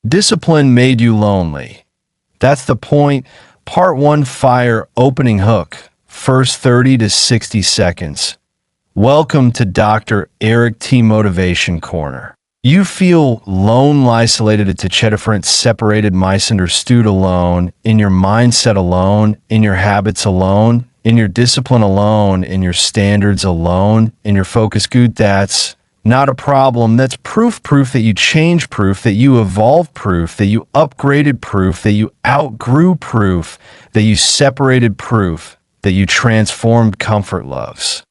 Discipline made you lonely. That's the point. Part 1 Fire Opening Hook. First 30 to 60 seconds. Welcome to Dr. Eric T. Motivation Corner. You feel lone, isolated, different, separated, misunderstood, alone, in your mindset alone, in your habits alone, in your discipline alone, in your standards alone, in your focus good. That's not a problem. That's proof that you changed, proof that you evolved, proof that you upgraded, proof that you outgrew, proof that you separated, proof that you transformed. Comfort loves.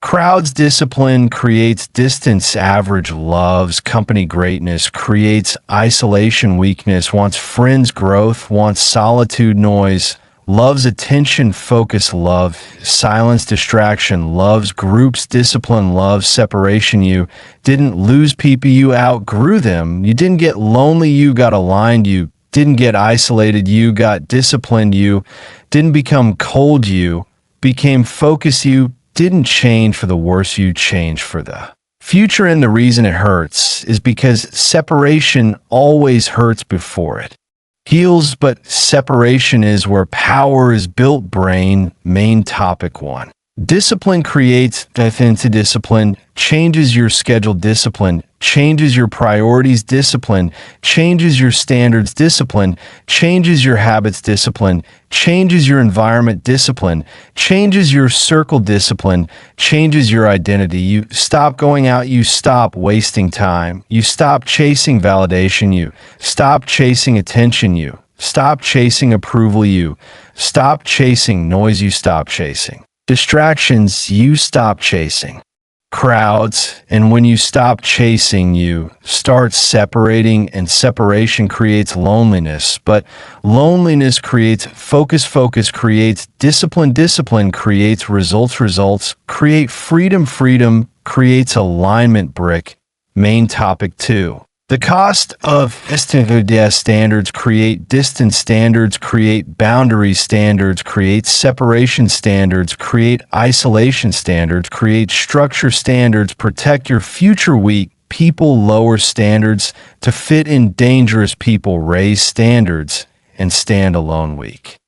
Crowds. Discipline creates distance. Average loves company. Greatness creates isolation. Weakness wants friends. Growth wants solitude. Noise loves attention. Focus love silence. Distraction loves groups. Discipline loves separation. You didn't lose people, you outgrew them. You didn't get lonely, you got aligned. You didn't get isolated, you got disciplined. You didn't become cold, you became focused. You didn't change for the worse, you changed for the future. And the reason it hurts is because separation always hurts before it heals, but separation is where power is built. Brain. Main topic 1. Discipline creates death into discipline, changes your schedule. Discipline changes your priorities. Discipline changes your standards. Discipline changes your habits. Discipline changes your environment. Discipline changes your circle. Discipline changes your identity. You stop going out. You stop wasting time. You stop chasing validation. You stop chasing attention. You stop chasing approval. You stop chasing noise. You stop chasing distractions. You stop chasing crowds. And when you stop chasing, you start separating, and separation creates loneliness. But loneliness creates focus. Focus creates discipline. Discipline creates results. Results create freedom. Freedom creates alignment. Brick. Main topic 2. The cost of standards create distance. Standards create boundaries. Standards create separation. Standards create isolation. Standards create structure. Standards protect your future. Weak people lower standards to fit in. Dangerous people raise standards and stand alone. Weak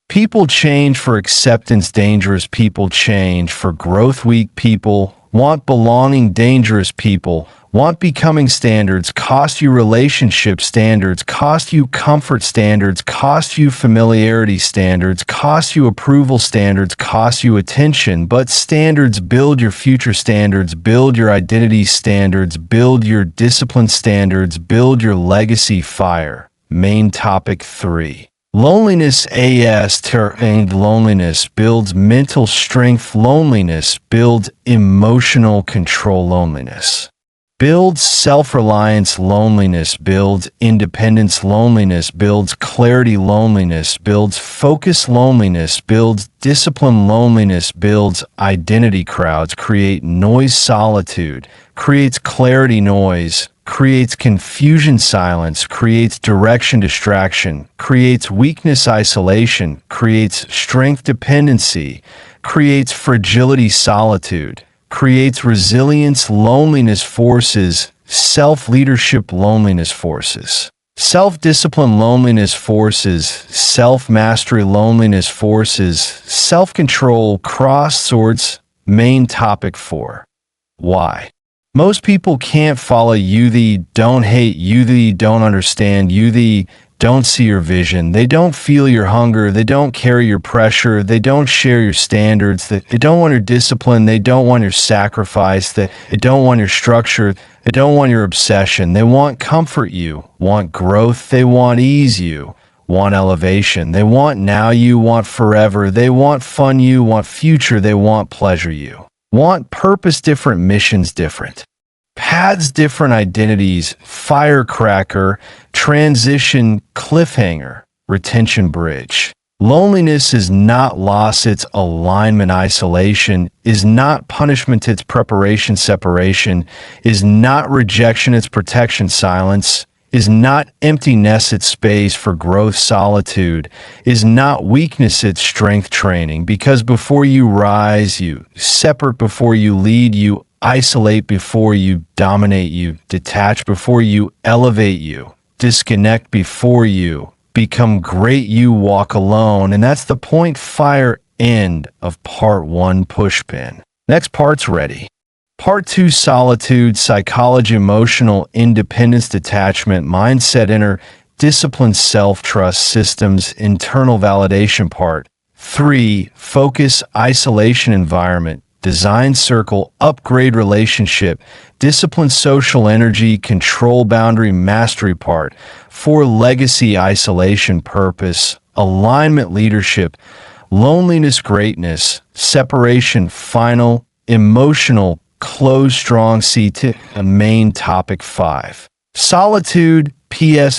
people change for acceptance. Dangerous people change for growth. Weak people want belonging. Dangerous people want becoming. Standards cost you relationships. Standards cost you comfort. Standards cost you familiarity. Standards cost you approval. Standards cost you attention. But standards build your future. Standards build your identity. Standards build your discipline. Standards build your legacy. Fire. Main topic 3. Loneliness. Loneliness builds mental strength. Loneliness builds emotional control. Loneliness builds self-reliance. Loneliness builds independence. Loneliness builds clarity. Loneliness builds focus. Loneliness builds discipline. Loneliness builds identity. Crowds create noise. Solitude creates clarity. Noise creates confusion. Silence creates direction. Distraction creates weakness. Isolation creates strength. Dependency creates fragility. Solitude creates resilience. Loneliness forces self-leadership. Loneliness forces self-discipline. Loneliness forces self-mastery. Loneliness forces self-control. Cross swords. Main topic 4. Why most people can't follow you. They don't hate you. They don't understand you. They don't see your vision. They don't feel your hunger. They don't carry your pressure. They don't share your standards. They don't want your discipline. They don't want your sacrifice. They don't want your structure. They don't want your obsession. They want comfort. You want growth. They want ease. You want elevation. They want now. You want forever. They want fun. You want future. They want pleasure. You want purpose. Different missions. Different paths. Different identities. Firecracker. Transition. Cliffhanger. Retention. Bridge. Loneliness is not loss, it's alignment. Isolation is not punishment, it's preparation. Separation is not rejection, it's protection. Silence is not emptiness, it's space for growth. Solitude is not weakness, it's strength training. Because before you rise, you separate. Before you lead, you isolate. Before you dominate, you detach. Before you elevate, you disconnect before you become great. You walk alone. And that's the point fire end of part 1 pushpin. Next part's ready. Part 2, solitude, psychology, emotional independence, detachment, mindset, inner discipline, self-trust, systems, internal validation. Part 3, focus, isolation, environment, design circle, upgrade, relationship, discipline, social, energy, control, boundary, mastery. Part 4, legacy, isolation, purpose, alignment, leadership, loneliness, greatness, separation, final, emotional, close, strong. Main topic 5. Solitude, PS,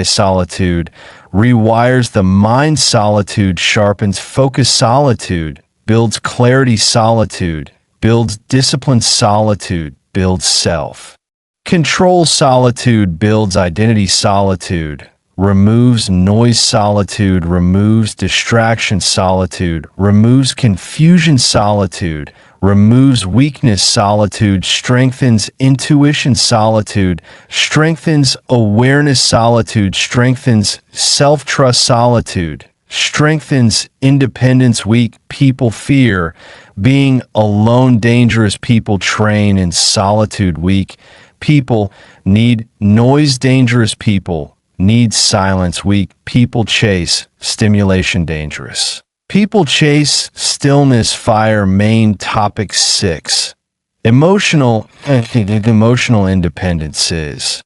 solitude, rewires the mind. Solitude sharpens focus. Solitude builds clarity. Solitude builds discipline. Solitude builds self control. Solitude builds identity. Solitude removes noise. Solitude removes distraction. Solitude removes confusion. Solitude removes weakness. Solitude strengthens intuition. Solitude strengthens awareness. Solitude strengthens self-trust. Solitude strengthens independence. Weak people fear being alone. Dangerous people train in solitude. Weak people need noise. Dangerous people need silence. Weak people chase stimulation. Dangerous people chase stillness. Fire. Main topic 6. Emotional independence is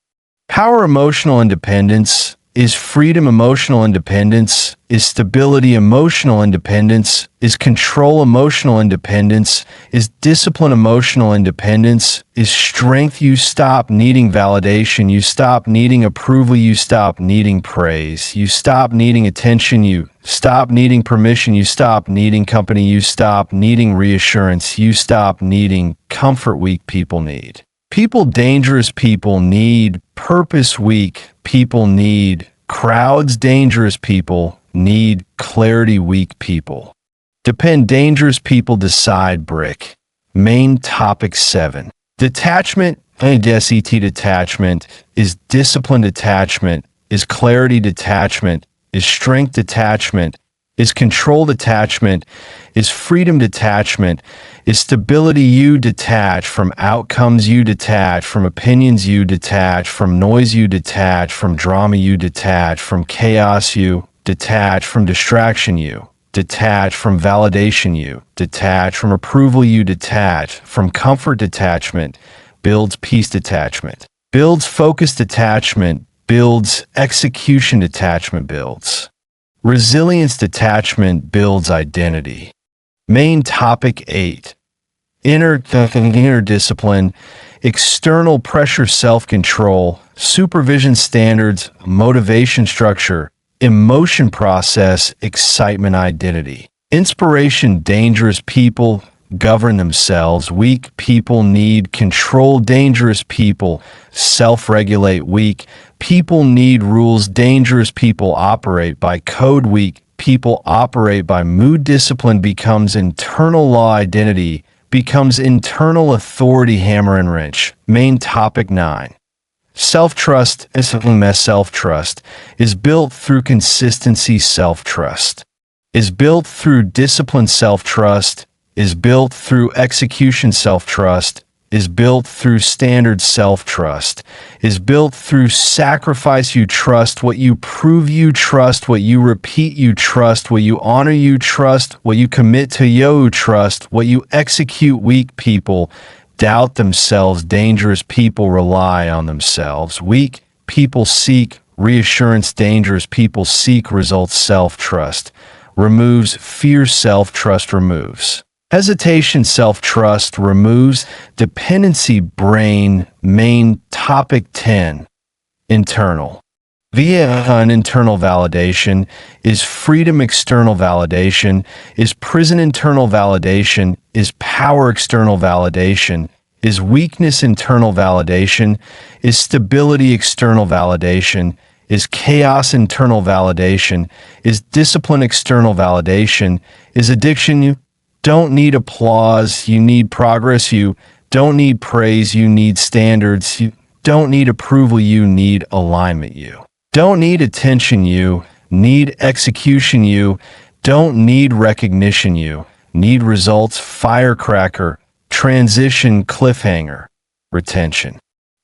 power. Emotional independence is freedom. Emotional independence is stability. Emotional independence is control. Emotional independence is discipline. Emotional independence is strength. You stop needing validation. You stop needing approval. You stop needing praise. You stop needing attention. You stop needing permission. You stop needing company. You stop needing reassurance. You stop needing comfort. Weak people need people. Dangerous people need purpose. Weak people need crowds. Dangerous people need clarity. Weak people depend. Dangerous people decide. Brick. Main topic 7. Detachment. Detachment is discipline. Detachment is clarity. Detachment is strength. Detachment is control. Detachment is freedom. Detachment is stability. You detach from outcomes. You detach from opinions. You detach from noise. You detach from drama. You detach from chaos. You detach from distraction. You detach from validation. You detach from approval. You detach from comfort. Detachment builds peace. Detachment builds focus. Detachment builds execution. Detachment builds resilience. Detachment builds identity. Main topic 8. Inner discipline, external pressure, self-control, supervision, standards, motivation, structure, emotion, process, excitement, identity. Inspiration. Dangerous people govern themselves. Weak people need control. Dangerous people self-regulate. Weak people need rules. Dangerous people operate by code. Weak people operate by mood. Discipline becomes internal law. Identity becomes internal authority. Hammer and wrench. Main topic 9. Self-trust. Self-trust is built through consistency. Self-trust is built through discipline. Self-trust is built through execution. Self-trust is built through standards. Self-trust is built through sacrifice. You trust what you prove. You trust what you repeat. You trust what you honor. You trust what you commit to. You trust what you execute. Weak people doubt themselves. Dangerous people rely on themselves. Weak people seek reassurance. Dangerous people seek results. Self-trust removes fear. Self-trust removes hesitation. Self-trust removes dependency. Brain. Main topic 10. Internal. An internal validation is freedom. External validation is prison. Internal validation is power. External validation is weakness. Internal validation is stability. External validation is chaos. Internal validation is discipline. External validation is addiction. You don't need applause. You need progress. You don't need praise. You need standards. You don't need approval, you need alignment, you don't need attention, you need execution, you don't need recognition, you need results, firecracker, transition, cliffhanger, retention.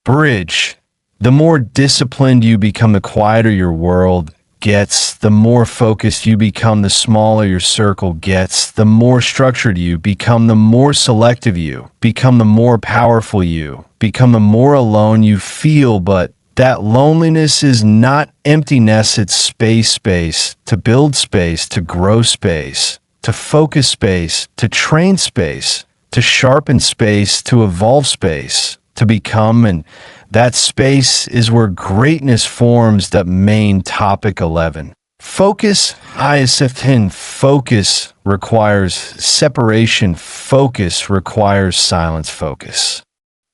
Bridge. The more disciplined you become, the quieter your world gets. The more focused you become, the smaller your circle gets. The more structured you become, the more selective you become, the more powerful you become, the more alone you feel. But that loneliness is not emptiness, it's space to build space, to grow space, to focus space, to train space, to sharpen space, to evolve space, to become. And that space is where greatness forms. That main topic 11. Focus, ISF10. Focus requires separation. Focus requires silence. Focus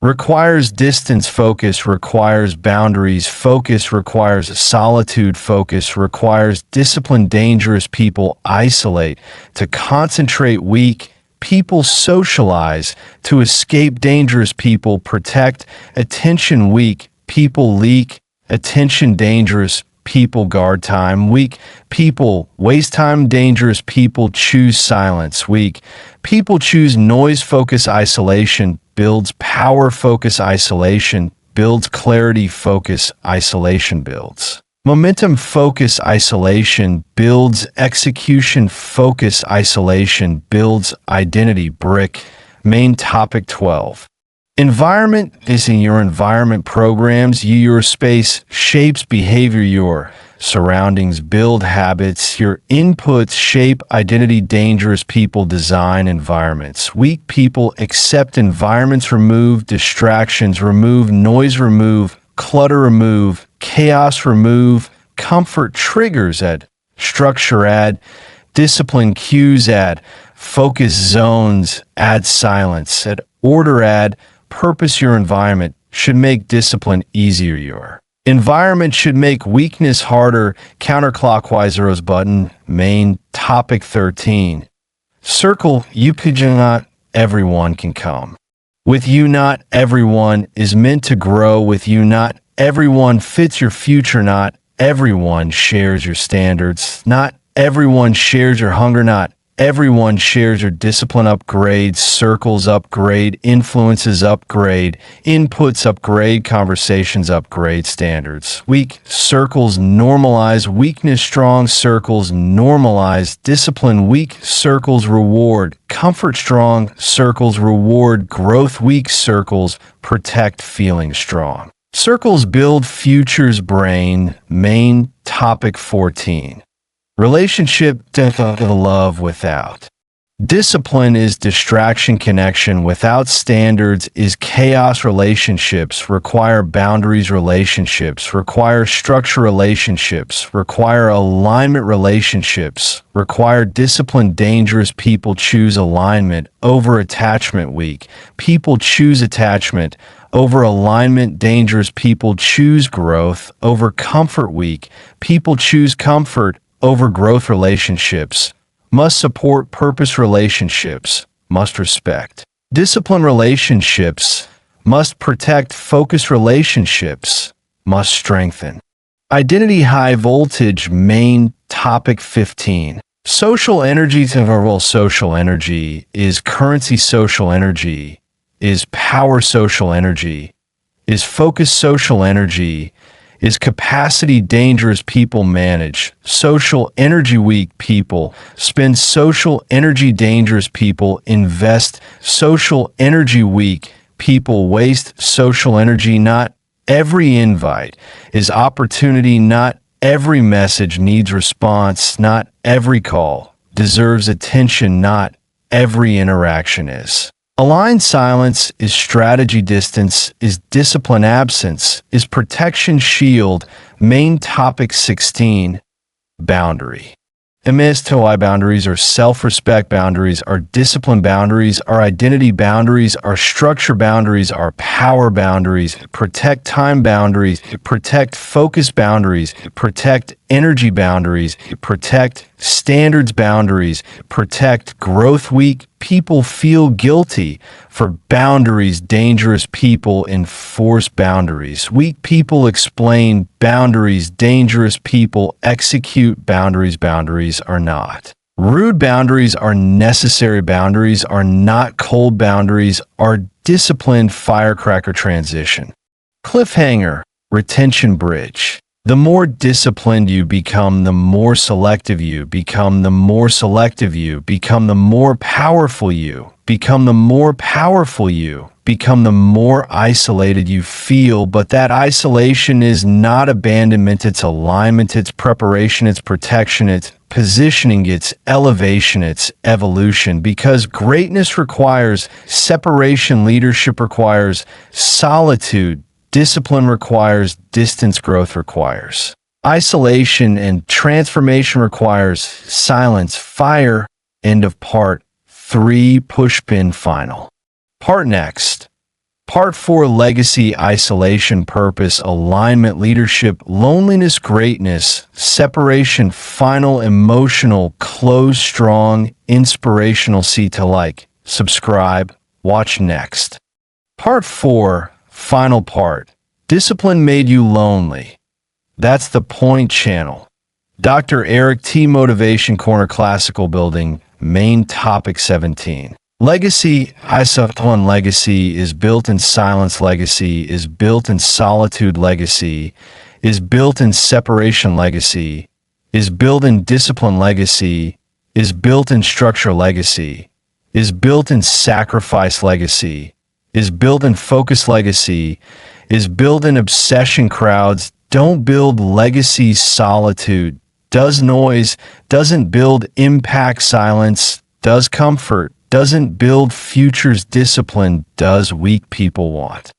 requires distance. Focus requires boundaries. Focus requires solitude. Focus requires discipline. Dangerous people isolate. To concentrate, weak people socialize. To escape, dangerous people protect. Attention, weak people leak. Attention, dangerous people guard. Time, weak people waste time. Dangerous people choose silence. Weak people choose noise. Focus, isolation builds power. Focus, isolation builds clarity. Focus, isolation builds momentum. Focus, isolation builds execution. Focus, isolation builds identity. Brick. Main topic 12. Environment is in your environment programs you. Your space shapes behavior. Your surroundings build habits. Your inputs shape identity. Dangerous people design environments. Weak people accept environments. Remove distractions. Remove noise. Remove clutter. Remove chaos. Remove comfort. Triggers. Add structure. Add discipline. Cues. Add focus zones. Add silence. Add order. Add purpose. Your environment should make discipline easier. Your environment should make weakness harder. Counterclockwise arrows button. Main topic 13. Circle. You pigeon. Not everyone can come with you. Not everyone is meant to grow with you. Not everyone fits your future. Not everyone shares your standards. Not everyone shares your hunger. Not everyone shares your discipline. Upgrade. Circles upgrade. Influences upgrade. Inputs upgrade. Conversations upgrade. Standards. Weak circles normalize weakness. Strong circles normalize discipline. Weak circles reward comfort. Strong circles reward growth. Weak circles protect feeling strong. Circles build futures. Brain. Main topic 14. Relationship. Love without discipline is distraction. Connection without standards is chaos. Relationships require boundaries. Relationships require structure. Relationships require alignment. Relationships require discipline. Dangerous people choose alignment over attachment. Weak people choose attachment over alignment. Dangerous people choose growth over comfort. Weak people choose comfort over growth. Relationships must support purpose. Relationships must respect discipline. Relationships must protect focus. Relationships must strengthen identity. High voltage. Main topic 15. Social energy. Social energy is currency. Social energy is power. Social energy is focus. Social energy is capacity. Dangerous people manage social energy. Weak people spend social energy. Dangerous people invest social energy. Weak people waste social energy. Not every invite is opportunity. Not every message needs response. Not every call deserves attention. Not every interaction is aligned. Silence is strategy. Distance is discipline. Absence is protection. Shield. Main topic 16. Boundary. MSTOI boundaries are self-respect. Boundaries are discipline. Boundaries are identity. Boundaries are structure. Boundaries are power. Boundaries protect time. Boundaries protect focus. Boundaries protect energy boundaries, protect standards boundaries, protect growth. Weak people feel guilty for boundaries. Dangerous people enforce boundaries. Weak people explain boundaries. Dangerous people execute boundaries. Boundaries are not. Rude boundaries are necessary. Boundaries are not cold. Boundaries are disciplined. Firecracker transition. Cliffhanger. Retention bridge. The more disciplined you become, the more selective you become. The more selective you become, the more powerful you become. The more powerful you become, the more isolated you feel. But that isolation is not abandonment, it's alignment, it's preparation, it's protection, it's positioning, it's elevation, it's evolution. Because greatness requires separation, leadership requires solitude, discipline requires distance, growth requires isolation, and transformation requires silence. Fire. End of part 3. Pushpin final. Part next. Part 4. Legacy, isolation, purpose, alignment, leadership, loneliness, greatness, separation, final, emotional, close, strong, inspirational. See to like, subscribe, watch next. Part 4. Final part. Discipline made you lonely. That's the point. Channel. Dr. Eric T. Motivation Corner, Classical Building. Main topic 17. Legacy. Isolation. Legacy is built in silence. Legacy is built in solitude. Legacy is built in separation. Legacy is built in discipline. Legacy is built in structure. Legacy is built in sacrifice. Legacy is built in focus. Legacy is built in obsession. Crowds don't build legacy. Solitude does. Noise doesn't build impact. Silence does. Comfort doesn't build futures. Discipline does. Weak people want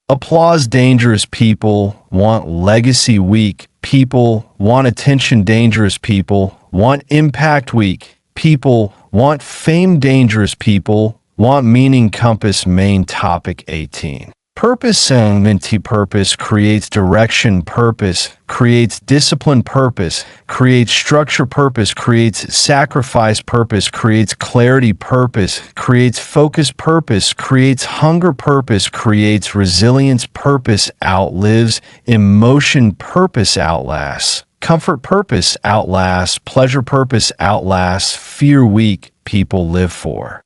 applause. Dangerous people want legacy. Weak people want attention. Dangerous people want impact. Weak people want fame. Dangerous people want meaning. Compass. Main topic 18. Purpose. Purpose creates direction. Purpose creates discipline. Purpose creates structure. Purpose creates sacrifice. Purpose creates clarity. Purpose creates focus. Purpose creates hunger. Purpose creates resilience. Purpose outlives emotion. Purpose outlasts comfort. Purpose outlasts pleasure. Purpose outlasts fear. Weak people live for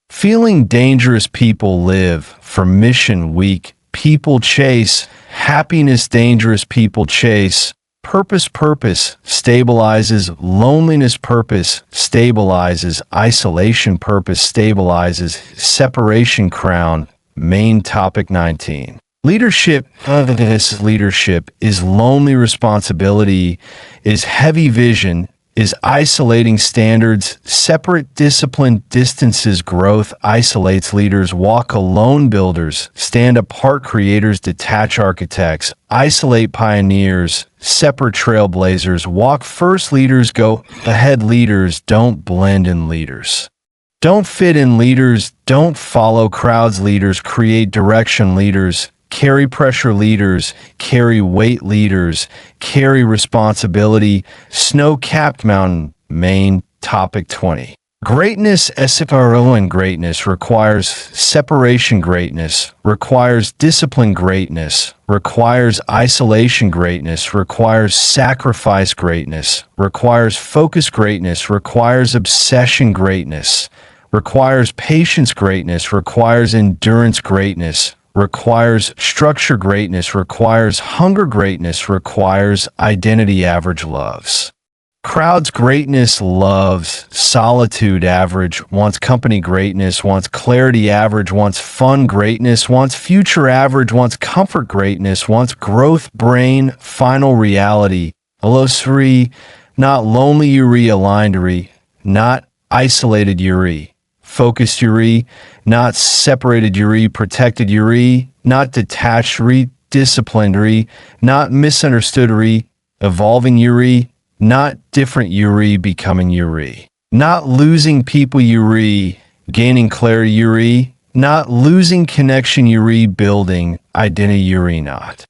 feeling. Dangerous people live for mission. Weak people chase happiness. Dangerous people chase purpose. Purpose stabilizes loneliness. Purpose stabilizes isolation. Purpose stabilizes separation. Crown. Main topic 19. Leadership. Leadership is lonely. Responsibility is heavy. Vision is isolating. Standards separate. Discipline distances. Growth isolates. Leaders walk alone. Builders stand apart. Creators detach. Architects isolate. Pioneers separate. Trailblazers walk first. Leaders go ahead. Leaders don't blend in. Leaders don't fit in. Leaders don't follow crowds. Leaders create direction. Leaders carry pressure. Leaders carry weight. Leaders carry responsibility. Snow-capped mountain. Main topic 20. Greatness. SFRO and greatness requires separation. Greatness requires discipline. Greatness requires isolation. Greatness requires sacrifice. Greatness requires focus. Greatness requires obsession. Greatness requires patience. Greatness requires endurance. Greatness requires structure. Greatness requires hunger. Greatness requires identity. Average loves crowds. Greatness loves solitude. Average wants company. Greatness wants clarity. Average wants fun. Greatness wants future. Average wants comfort. Greatness wants growth. Brain. Final reality. Illusory. Not lonely. Uri. Aligned. Uri. Not isolated. Uri. Focused. Uri. Not separated. Uri. Protected. Uri. Not detached. Uri. Disciplined. Uri. Not misunderstood. Uri. Evolving. Uri. Not different. Uri. Becoming. Uri. Not losing people. Uri. Gaining clarity. Uri. Not losing connection. Uri. Building identity. Uri. Not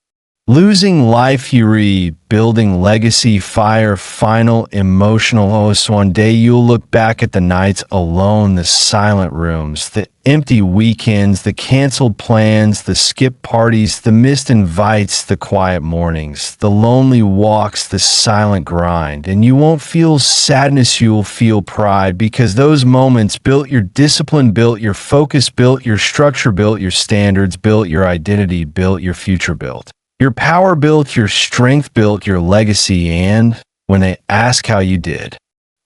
Losing life, Yuri, building legacy, fire, final, emotional host. One day you'll look back at the nights alone, the silent rooms, the empty weekends, the canceled plans, the skip parties, the missed invites, the quiet mornings, the lonely walks, the silent grind. And you won't feel sadness, you'll feel pride, because those moments built your discipline, built your focus, built your structure, built your standards, built your identity, built your future, built your power, built your strength, built your legacy. And when they ask how you did,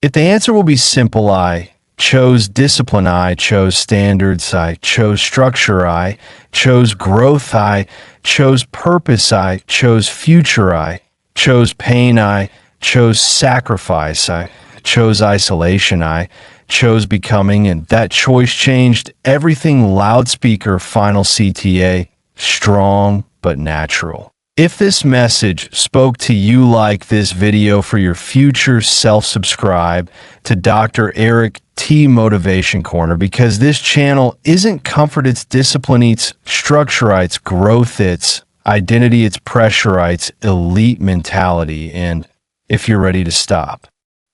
if the answer will be simple, I chose discipline, I chose standards, I chose structure, I chose growth, I chose purpose, I chose future, I chose pain, I chose sacrifice, I chose isolation, I chose becoming, and that choice changed everything. Loudspeaker, final CTA, strong but natural. If this message spoke to you like this video for your future self, subscribe to Dr. Eric T. Motivation Corner, because this channel isn't comfort, it's discipline, it's structure, it's growth, it's identity, it's pressure, it's elite mentality. And if you're ready to stop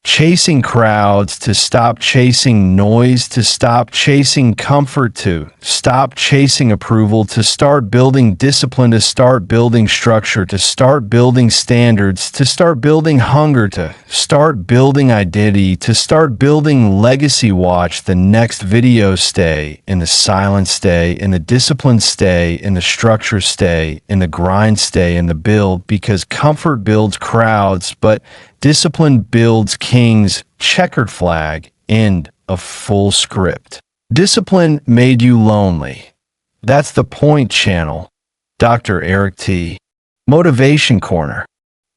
chasing crowds, to stop chasing noise, to stop chasing comfort, to stop chasing approval, to start building discipline, to start building structure, to start building standards, to start building hunger, to start building identity, to start building legacy, watch the next video. Stay in the silence, stay in the discipline, stay in the structure, stay in the grind, stay in the build, because comfort builds crowds, but discipline builds kings. Checkered flag. End of full script. Discipline made you lonely. That's the point. Channel Dr. Eric T. Motivation Corner.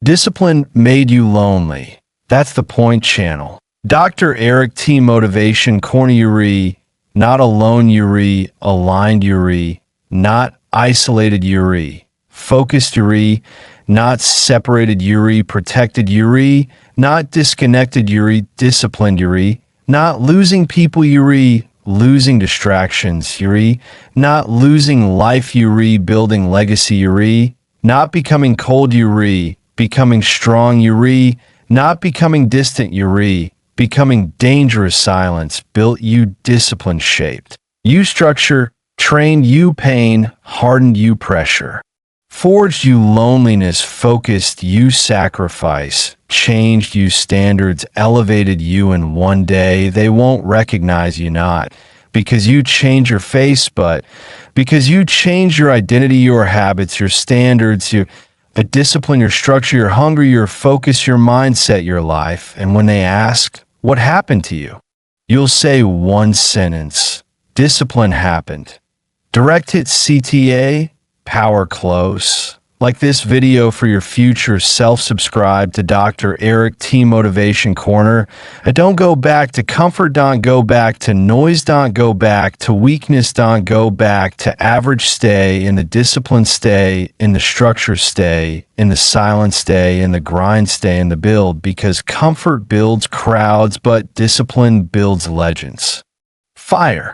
Discipline made you lonely. That's the point. Channel Dr. Eric T. Motivation Corner. Yuri, not alone. Yuri, aligned. Yuri, not isolated. Yuri, focused. Yuri, not separated. Yuri, protected. Yuri, not disconnected. Yuri, disciplined. Yuri, not losing people. Yuri, losing distractions. Yuri, not losing life. Yuri, building legacy. Yuri, not becoming cold. Yuri, becoming strong. Yuri, not becoming distant. Yuri, becoming dangerous. Silence built you, discipline shaped you, structure trained you, pain hardened you, pressure forged you, loneliness focused you, sacrifice changed you, standards elevated you. And one day they won't recognize you, not because you change your face, but because you change your identity, your habits, your standards, your discipline, your structure, your hunger, your focus, your mindset, your life. And when they ask what happened to you, you'll say one sentence: discipline happened. Direct hit CTA, power close. Like this video for your future self, subscribe to Dr. Eric T. Motivation Corner. Don't go back to comfort, don't go back to noise, don't go back to weakness, don't go back to average. Stay in the discipline, stay in the structure, stay in the silence, stay in the grind, stay in the build, because comfort builds crowds, but discipline builds legends. Fire.